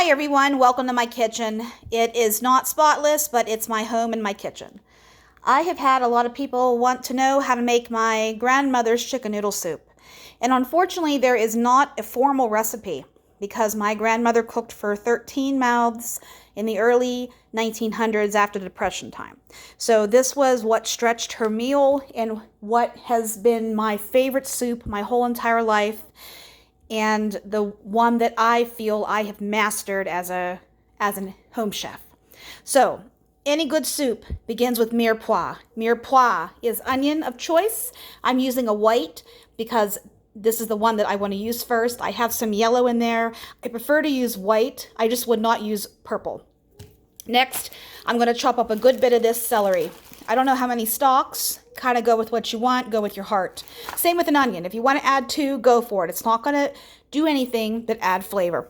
Hi everyone, welcome to my kitchen. It is not spotless, but it's my home and my kitchen. I have had a lot of people want to know how to make my grandmother's chicken noodle soup. And unfortunately, there is not a formal recipe because my grandmother cooked for 13 mouths in the early 1900s after the Depression time. So this was what stretched her meal and what has been my favorite soup my whole entire life, and the one that I feel I have mastered as a home chef. So, any good soup begins with mirepoix. Mirepoix is onion of choice. I'm using a white because this is the one that I want to use first. I have some yellow in there. I prefer to use white. I just would not use purple. Next, I'm going to chop up a good bit of this celery. I don't know how many stalks. Kind of go with what you want, go with your heart. Same with an onion. If you want to add 2, go for it. It's not going to do anything but add flavor.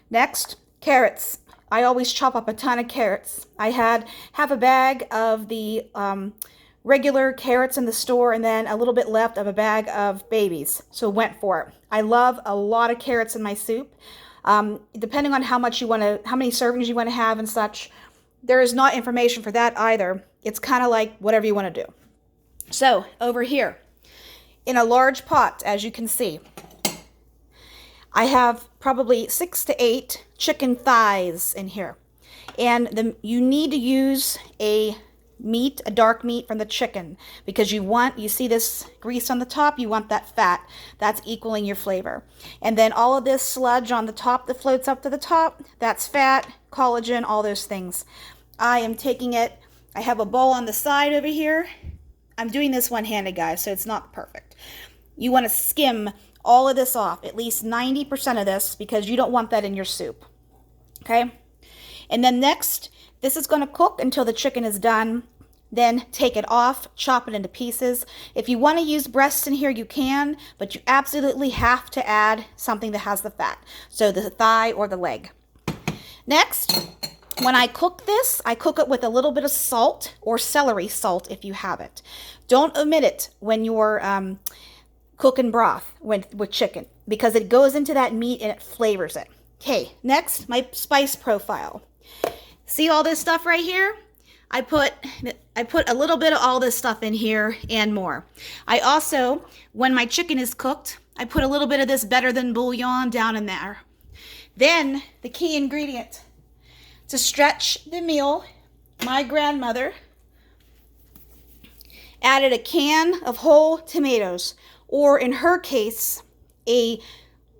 Next, carrots. I always chop up a ton of carrots. I have a bag of the regular carrots in the store and then a little bit left of a bag of babies. So went for it. I love a lot of carrots in my soup. Depending on how many servings you want to have and such, there is not information for that either. It's kind of like whatever you want to do. So over here, in a large pot, as you can see, I have probably 6 to 8 chicken thighs in here. And you need to use a dark meat from the chicken, because you see this grease on the top, you want that fat. That's equaling your flavor. And then all of this sludge on the top that floats up to the top, that's fat, collagen, all those things. I am taking it, I have a bowl on the side over here. I'm doing this one-handed, guys, so it's not perfect. You want to skim all of this off, at least 90% of this, because you don't want that in your soup. Okay? And then next, this is going to cook until the chicken is done. Then take it off, chop it into pieces. If you want to use breasts in here, you can, but you absolutely have to add something that has the fat. So the thigh or the leg. Next, when I cook this, I cook it with a little bit of salt or celery salt if you have it. Don't omit it when you're cooking broth with chicken, because it goes into that meat and it flavors it. Okay, next, my spice profile. See all this stuff right here? I put a little bit of all this stuff in here and more. I also, when my chicken is cooked, I put a little bit of this better than bouillon down in there. Then, the key ingredient to stretch the meal, my grandmother added a can of whole tomatoes, or in her case, a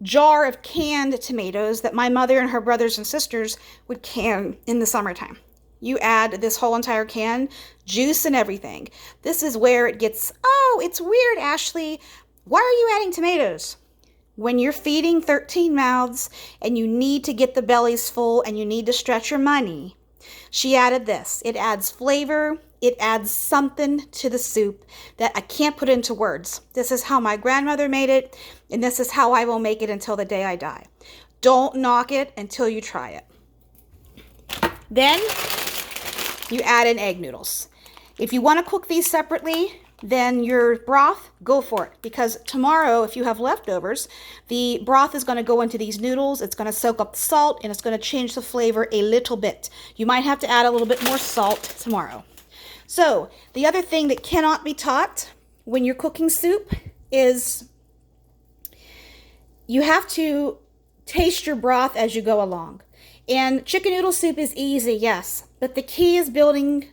jar of canned tomatoes that my mother and her brothers and sisters would can in the summertime. You add this whole entire can, juice and everything. This is where it gets, oh, it's weird, Ashley. Why are you adding tomatoes? When you're feeding 13 mouths and you need to get the bellies full and you need to stretch your money, she added this. It adds flavor. It adds something to the soup that I can't put into words. This is how my grandmother made it, and this is how I will make it until the day I die. Don't knock it until you try it. Then you add in egg noodles. If you want to cook these separately, then your broth, go for it. Because tomorrow, if you have leftovers, the broth is going to go into these noodles. It's going to soak up the salt, and it's going to change the flavor a little bit. You might have to add a little bit more salt tomorrow. So, the other thing that cannot be taught when you're cooking soup is you have to taste your broth as you go along. And chicken noodle soup is easy, yes, but the key is building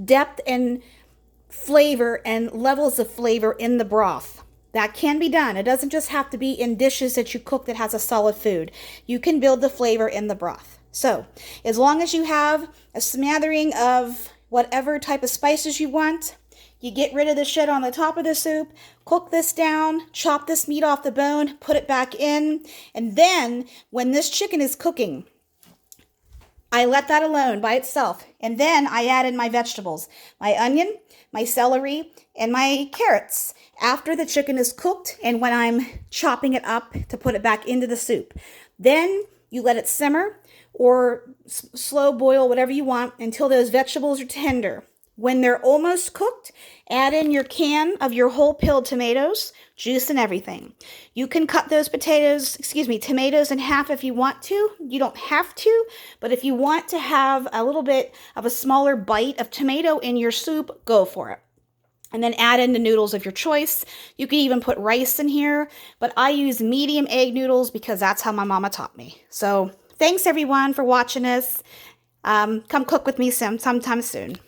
depth and flavor and levels of flavor in the broth. That can be done. It doesn't just have to be in dishes that you cook that has a solid food. You can build the flavor in the broth. So, as long as you have a smattering of whatever type of spices you want, you get rid of the shit on the top of the soup, cook this down, chop this meat off the bone, put it back in, and then when this chicken is cooking, I let that alone by itself, and then I add in my vegetables, my onion, my celery, and my carrots after the chicken is cooked and when I'm chopping it up to put it back into the soup. Then you let it simmer or slow boil, whatever you want, until those vegetables are tender. When they're almost cooked, add in your can of your whole peeled tomatoes, juice and everything. You can cut those tomatoes in half if you want to. You don't have to, but if you want to have a little bit of a smaller bite of tomato in your soup, go for it. And then add in the noodles of your choice. You can even put rice in here, but I use medium egg noodles because that's how my mama taught me. So thanks everyone for watching this. Come cook with me sometime soon.